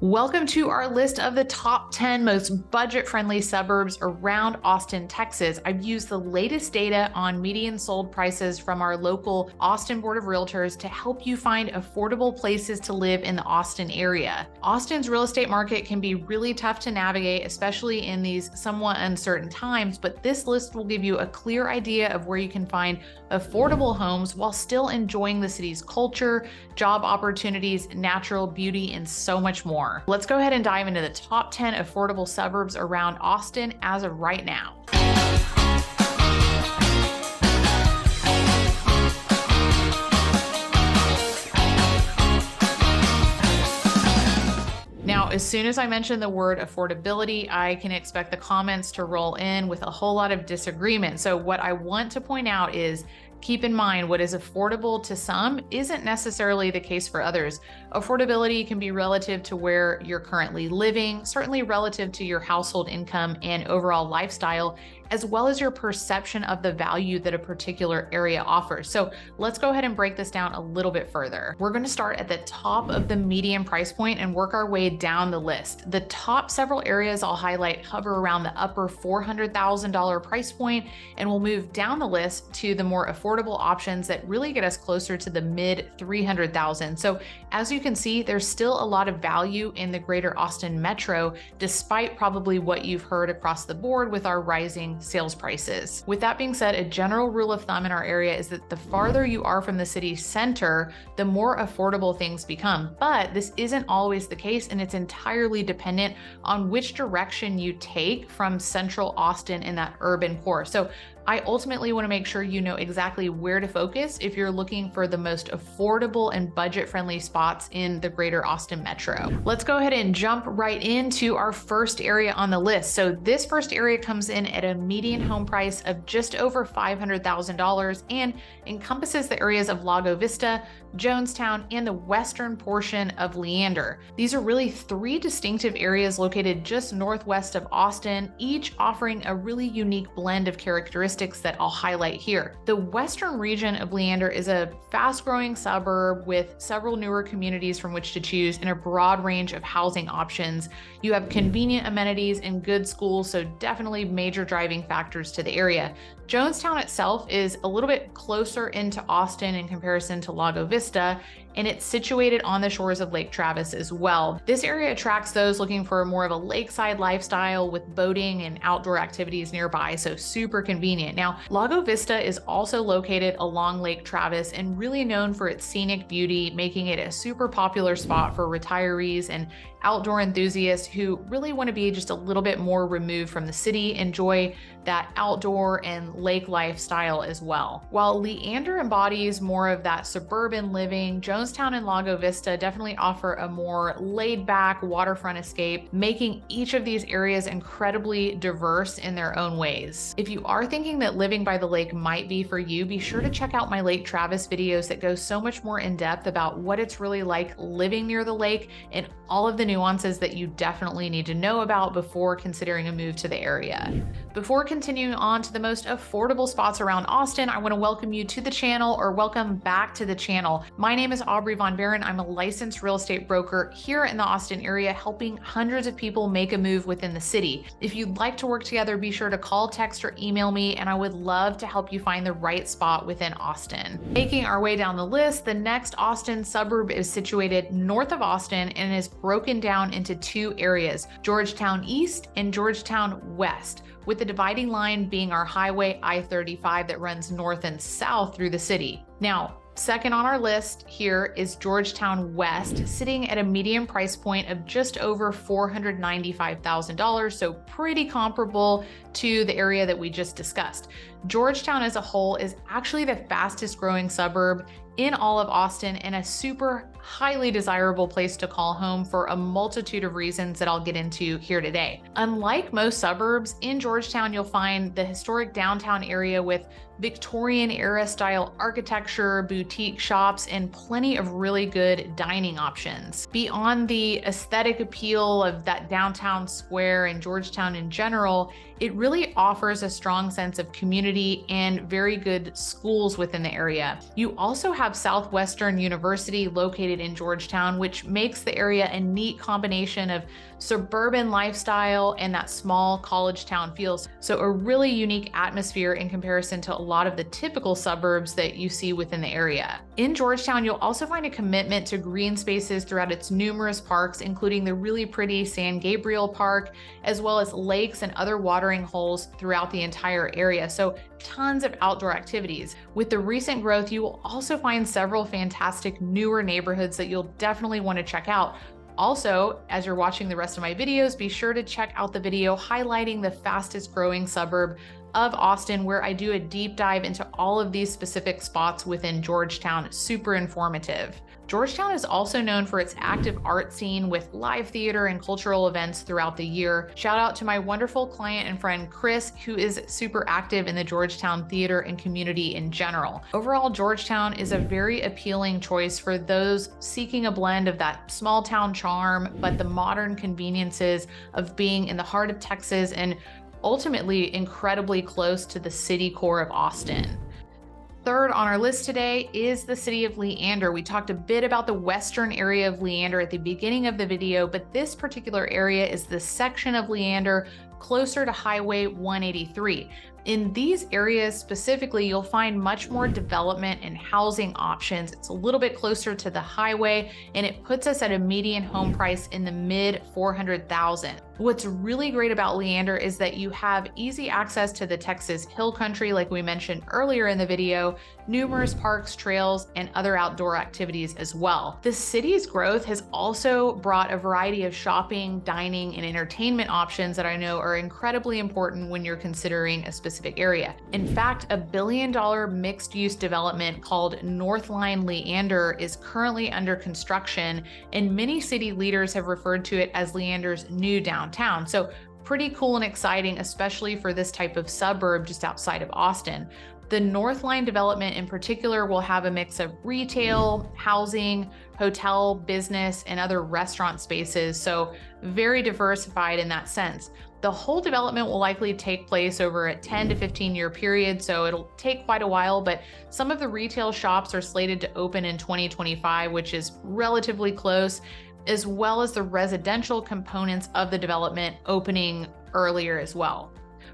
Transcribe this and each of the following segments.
Welcome to our list of the top 10 most budget-friendly suburbs around Austin, Texas. I've used the latest data on median sold prices from our local Austin Board of Realtors to help you find affordable places to live in the Austin area. Austin's real estate market can be really tough to navigate, especially in these somewhat uncertain times, but this list will give you a clear idea of where you can find affordable homes while still enjoying the city's culture, job opportunities, natural beauty, and so much more. Let's go ahead and dive into the top 10 affordable suburbs around Austin as of right now. Now, as soon as I mention the word affordability, I can expect the comments to roll in with a whole lot of disagreement. So what I want to point out is, keep in mind, what is affordable to some isn't necessarily the case for others. Affordability can be relative to where you're currently living, certainly relative to your household income and overall lifestyle, as well as your perception of the value that a particular area offers. So let's go ahead and break this down a little bit further. We're going to start at the top of the median price point and work our way down the list. The top several areas I'll highlight hover around the upper $400,000 price point, and we'll move down the list to the more affordable options that really get us closer to the mid $300,000. So as you can see, there's still a lot of value in the greater Austin metro, despite probably what you've heard across the board with our rising sales prices. With that being said, a general rule of thumb in our area is that the farther you are from the city center, the more affordable things become. But this isn't always the case, and it's entirely dependent on which direction you take from central Austin in that urban core. So I ultimately want to make sure you know exactly where to focus if you're looking for the most affordable and budget-friendly spots in the greater Austin metro. Let's go ahead and jump right into our first area on the list. So this first area comes in at a median home price of just over $500,000 and encompasses the areas of Lago Vista, Jonestown, and the western portion of Leander. These are really three distinctive areas located just northwest of Austin, each offering a really unique blend of characteristics that I'll highlight here. The western region of Leander is a fast-growing suburb with several newer communities from which to choose and a broad range of housing options. You have convenient amenities and good schools, so definitely major driving factors to the area. Jonestown itself is a little bit closer into Austin in comparison to Lago Vista, and it's situated on the shores of Lake Travis as well. This area attracts those looking for more of a lakeside lifestyle with boating and outdoor activities nearby, so super convenient. Now, Lago Vista is also located along Lake Travis and really known for its scenic beauty, making it a super popular spot for retirees and outdoor enthusiasts who really want to be just a little bit more removed from the city, enjoy that outdoor and lake lifestyle as well. While Leander embodies more of that suburban living, Jonestown and Lago Vista definitely offer a more laid-back waterfront escape, making each of these areas incredibly diverse in their own ways. If you are thinking that living by the lake might be for you, be sure to check out my Lake Travis videos that go so much more in depth about what it's really like living near the lake and all of the nuances that you definitely need to know about before considering a move to the area. Before continuing on to the most affordable spots around Austin, I want to welcome you to the channel, or welcome back to the channel. My name is Aubrey Von Baron. I'm a licensed real estate broker here in the Austin area, helping hundreds of people make a move within the city. If you'd like to work together, be sure to call, text, or email me, and I would love to help you find the right spot within Austin. Making our way down the list, the next Austin suburb is situated north of Austin and is broken down into two areas, Georgetown East and Georgetown West, with the dividing line being our highway I-35 that runs north and south through the city. Now, second on our list here is Georgetown West, sitting at a median price point of just over $495,000, so pretty comparable to the area that we just discussed. Georgetown as a whole is actually the fastest growing suburb in all of Austin and a super highly desirable place to call home for a multitude of reasons that I'll get into here today. Unlike most suburbs, in Georgetown, you'll find the historic downtown area with Victorian era style architecture, boutique shops, and plenty of really good dining options. Beyond the aesthetic appeal of that downtown square and Georgetown in general, it really offers a strong sense of community and very good schools within the area. You also have Southwestern University located in Georgetown, which makes the area a neat combination of suburban lifestyle and that small college town feels. So a really unique atmosphere in comparison to a lot of the typical suburbs that you see within the area. In Georgetown, you'll also find a commitment to green spaces throughout its numerous parks, including the really pretty San Gabriel Park, as well as lakes and other watering holes throughout the entire area. So tons of outdoor activities. With the recent growth, you will also find several fantastic newer neighborhoods that you'll definitely want to check out. Also, as you're watching the rest of my videos, be sure to check out the video highlighting the fastest growing suburb of Austin, where I do a deep dive into all of these specific spots within Georgetown. Super informative. Georgetown is also known for its active art scene with live theater and cultural events throughout the year. Shout out to my wonderful client and friend Chris, who is super active in the Georgetown theater and community in general. Overall, Georgetown is a very appealing choice for those seeking a blend of that small town charm, but the modern conveniences of being in the heart of Texas and ultimately incredibly close to the city core of Austin. Third on our list today is the city of Leander. We talked a bit about the western area of Leander at the beginning of the video, but this particular area is the section of Leander closer to Highway 183. In these areas specifically, you'll find much more development and housing options. It's a little bit closer to the highway, and it puts us at a median home price in the mid 400,000. What's really great about Leander is that you have easy access to the Texas Hill Country, like we mentioned earlier in the video, numerous parks, trails, and other outdoor activities as well. The city's growth has also brought a variety of shopping, dining, and entertainment options that I know are incredibly important when you're considering a specific area. In fact, a $1 billion mixed-use development called Northline Leander is currently under construction, and many city leaders have referred to it as Leander's new downtown. So pretty cool and exciting, especially for this type of suburb just outside of Austin. The Northline development in particular will have a mix of retail, housing, hotel, business, and other restaurant spaces, so very diversified in that sense. The whole development will likely take place over a 10 to 15 year period, so it'll take quite a while, but some of the retail shops are slated to open in 2025, which is relatively close, as well as the residential components of the development opening earlier as well.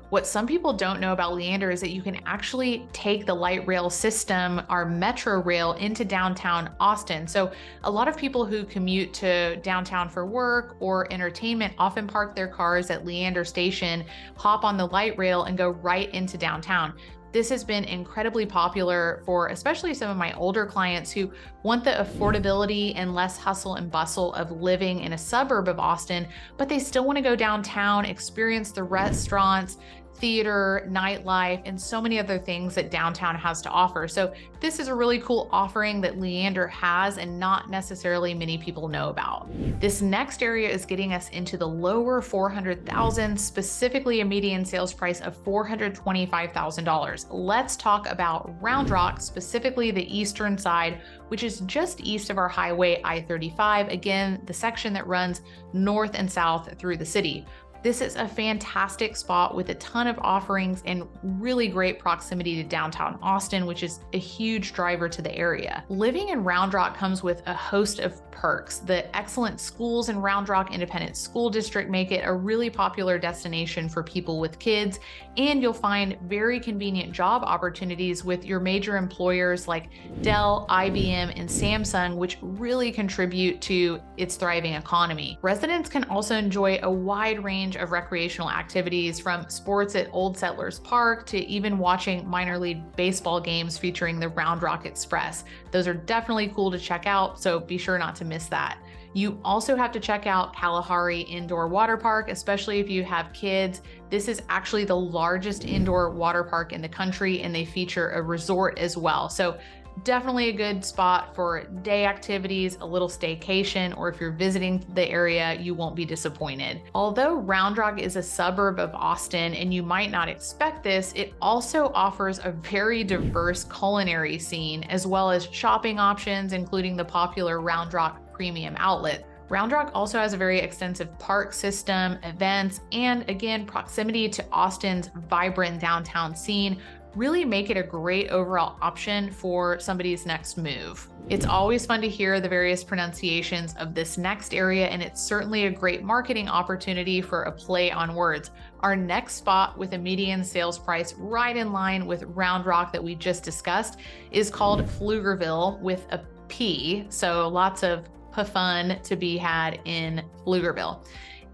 What some people don't know about Leander is that you can actually take the light rail system, our metro rail, into downtown Austin. So a lot of people who commute to downtown for work or entertainment often park their cars at Leander Station, hop on the light rail, and go right into downtown. This has been incredibly popular for especially some of my older clients who want the affordability and less hustle and bustle of living in a suburb of Austin, but they still want to go downtown, experience the restaurants, theater, nightlife, and so many other things that downtown has to offer. So this is a really cool offering that Leander has and not necessarily many people know about. This next area is getting us into the lower 400,000, specifically a median sales price of $425,000. Let's talk about Round Rock, specifically the eastern side, which is just east of our highway I-35, again, the section that runs north and south through the city. This is a fantastic spot with a ton of offerings and really great proximity to downtown Austin, which is a huge driver to the area. Living in Round Rock comes with a host of perks. The excellent schools in Round Rock Independent School District make it a really popular destination for people with kids, and you'll find very convenient job opportunities with your major employers like Dell, IBM, and Samsung, which really contribute to its thriving economy. Residents can also enjoy a wide range of recreational activities, from sports at Old Settlers Park to even watching minor league baseball games featuring the Round Rock Express. Those are definitely cool to check out, so be sure not to miss that. You also have to check out Kalahari Indoor Water Park, especially if you have kids. This is actually the largest indoor water park in the country, and they feature a resort as well. So Definitely a good spot for day activities, a little staycation, or if you're visiting the area, you won't be disappointed. Although Round Rock is a suburb of Austin and you might not expect this, it also offers a very diverse culinary scene as well as shopping options, including the popular Round Rock Premium Outlet. Round Rock also has a very extensive park system, events, and again, proximity to Austin's vibrant downtown scene really make it a great overall option for somebody's next move. It's always fun to hear the various pronunciations of this next area, and it's certainly a great marketing opportunity for a play on words. Our next spot with a median sales price right in line with Round Rock that we just discussed is called Pflugerville with a P, so lots of fun to be had in Pflugerville.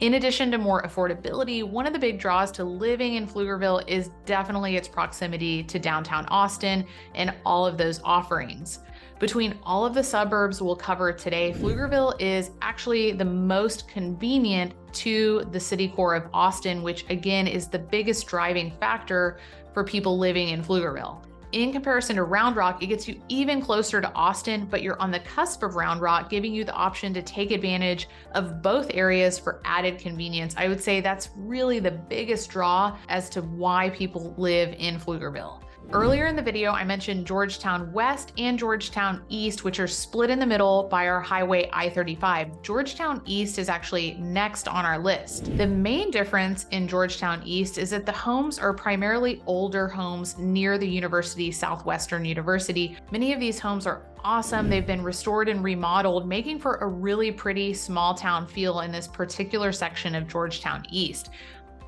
In addition to more affordability, one of the big draws to living in Pflugerville is definitely its proximity to downtown Austin and all of those offerings. Between all of the suburbs we'll cover today, Pflugerville is actually the most convenient to the city core of Austin, which again is the biggest driving factor for people living in Pflugerville. In comparison to Round Rock, it gets you even closer to Austin, but you're on the cusp of Round Rock, giving you the option to take advantage of both areas for added convenience. I would say that's really the biggest draw as to why people live in Pflugerville. Earlier in the video, I mentioned Georgetown West and Georgetown East, which are split in the middle by our highway I-35. Georgetown East is actually next on our list. The main difference in Georgetown East is that the homes are primarily older homes near the university, Southwestern University. Many of these homes are awesome. They've been restored and remodeled, making for a really pretty small town feel in this particular section of Georgetown East.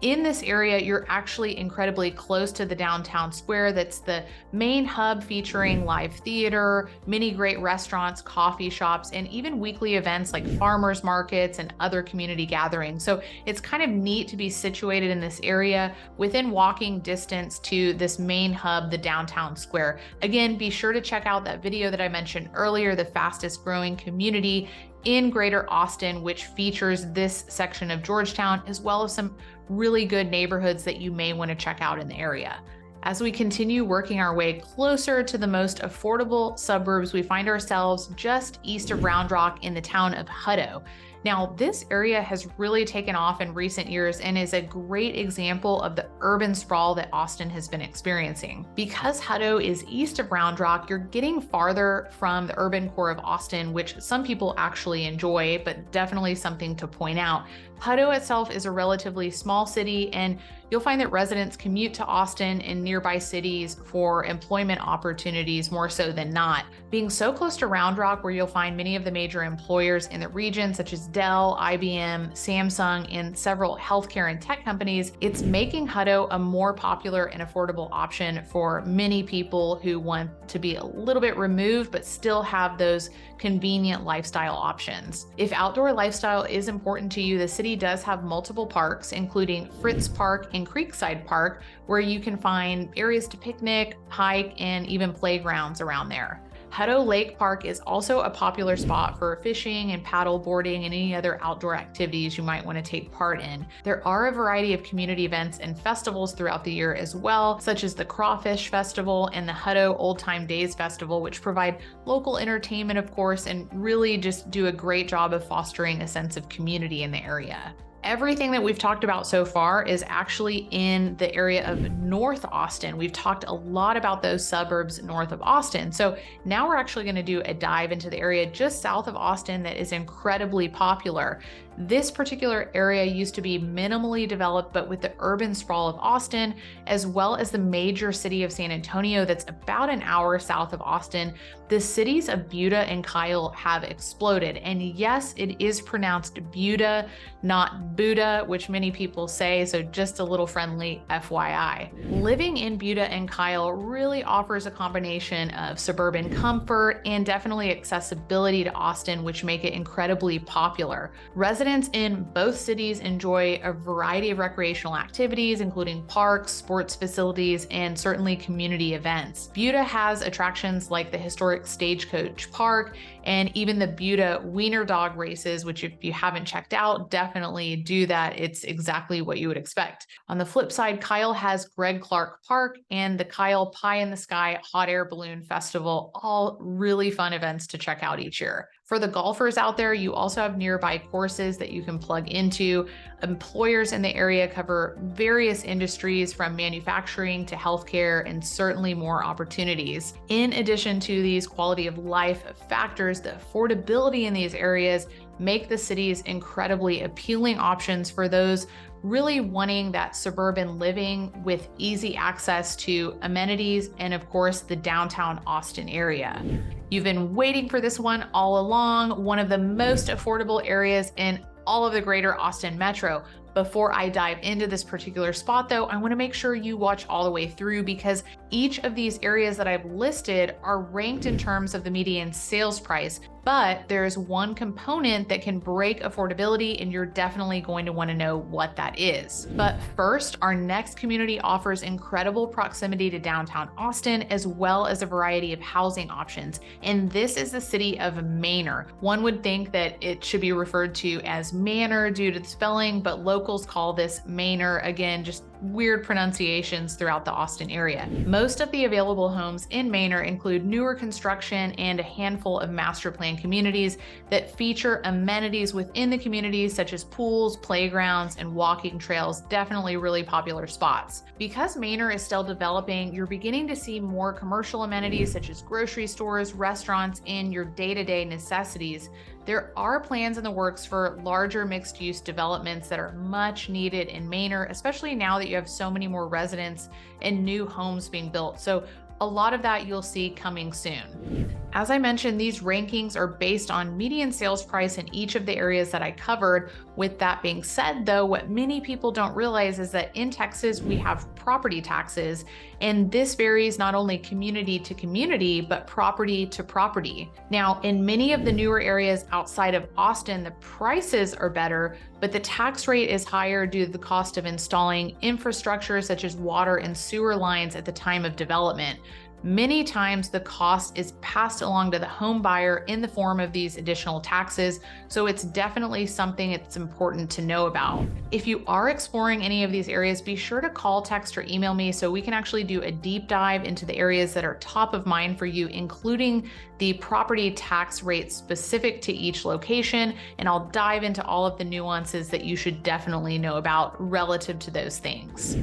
In this area, you're actually incredibly close to the downtown square. That's the main hub featuring live theater, many great restaurants, coffee shops, and even weekly events like farmers markets and other community gatherings. So it's kind of neat to be situated in this area within walking distance to this main hub, the downtown square. Again, be sure to check out that video that I mentioned earlier, the fastest growing community in Greater Austin, which features this section of Georgetown, as well as some really good neighborhoods that you may want to check out in the area. As we continue working our way closer to the most affordable suburbs, we find ourselves just east of Round Rock in the town of Hutto. Now, this area has really taken off in recent years and is a great example of the urban sprawl that Austin has been experiencing. Because Hutto is east of Round Rock, you're getting farther from the urban core of Austin, which some people actually enjoy, but definitely something to point out. Hutto itself is a relatively small city, and you'll find that residents commute to Austin and nearby cities for employment opportunities more so than not. Being so close to Round Rock, where you'll find many of the major employers in the region, such as Dell, IBM, Samsung, and several healthcare and tech companies, it's making Hutto a more popular and affordable option for many people who want to be a little bit removed, but still have those convenient lifestyle options. If outdoor lifestyle is important to you, the city does have multiple parks, including Fritz Park and Creekside Park, where you can find areas to picnic, hike, and even playgrounds around there. Hutto Lake Park is also a popular spot for fishing and paddle boarding and any other outdoor activities you might want to take part in. There are a variety of community events and festivals throughout the year as well, such as the Crawfish Festival and the Hutto Old Time Days Festival, which provide local entertainment, of course, and really just do a great job of fostering a sense of community in the area. Everything that we've talked about so far is actually in the area of North Austin. We've talked a lot about those suburbs north of Austin. So now we're actually going to do a dive into the area just south of Austin that is incredibly popular. This particular area used to be minimally developed, but with the urban sprawl of Austin, as well as the major city of San Antonio that's about an hour south of Austin, the cities of Buda and Kyle have exploded. And yes, it is pronounced Buda, not Buddha, which many people say, so just a little friendly FYI. Living in Buda and Kyle really offers a combination of suburban comfort and definitely accessibility to Austin, which make it incredibly popular. Residents Residents in both cities enjoy a variety of recreational activities, including parks, sports facilities, and certainly community events. Buda has attractions like the historic Stagecoach Park and even the Buda Wiener Dog races, which if you haven't checked out, definitely do that. It's exactly what you would expect. On the flip side, Kyle has Greg Clark Park and the Kyle Pie in the Sky Hot Air Balloon Festival, all really fun events to check out each year. For the golfers out there, you also have nearby courses that you can plug into. Employers in the area cover various industries from manufacturing to healthcare and certainly more opportunities. In addition to these quality of life factors, the affordability in these areas make the cities incredibly appealing options for those really wanting that suburban living with easy access to amenities and, of course, the downtown Austin area. You've been waiting for this one all along, one of the most affordable areas in all of the greater Austin metro. Before I dive into this particular spot though, I want to make sure you watch all the way through because each of these areas that I've listed are ranked in terms of the median sales price, but there's one component that can break affordability and you're definitely going to want to know what that is. But first, our next community offers incredible proximity to downtown Austin as well as a variety of housing options. And this is the city of Manor. One would think that it should be referred to as Manor due to the spelling, but locals call this Manor. Again, just weird pronunciations throughout the Austin area. Most of the available homes in Manor include newer construction and a handful of master plan communities that feature amenities within the communities such as pools, playgrounds, and walking trails, definitely really popular spots. Because Manor is still developing, you're beginning to see more commercial amenities such as grocery stores, restaurants, and your day-to-day necessities. There are plans in the works for larger mixed-use developments that are much needed in Manor, especially now that you have so many more residents and new homes being built. So a lot of that you'll see coming soon. As I mentioned, these rankings are based on median sales price in each of the areas that I covered. With that being said, though, what many people don't realize is that in Texas, we have property taxes, and this varies not only community to community, but property to property. Now, in many of the newer areas outside of Austin, the prices are better, but the tax rate is higher due to the cost of installing infrastructure such as water and sewer lines at the time of development. Many times the cost is passed along to the home buyer in the form of these additional taxes, so it's definitely something it's important to know about. If you are exploring any of these areas, be sure to call, text, or email me so we can actually do a deep dive into the areas that are top of mind for you, including the property tax rates specific to each location, and I'll dive into all of the nuances that you should definitely know about relative to those things.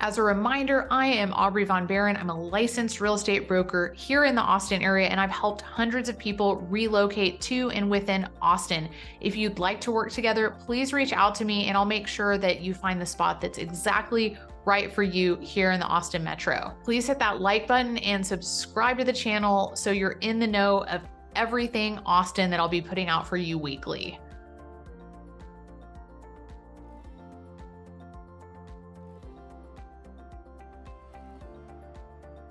As a reminder, I am Aubrey Von Barron. I'm a licensed real estate broker here in the Austin area, and I've helped hundreds of people relocate to and within Austin. If you'd like to work together, please reach out to me and I'll make sure that you find the spot that's exactly right for you here in the Austin Metro. Please hit that like button and subscribe to the channel so you're in the know of everything Austin that I'll be putting out for you weekly.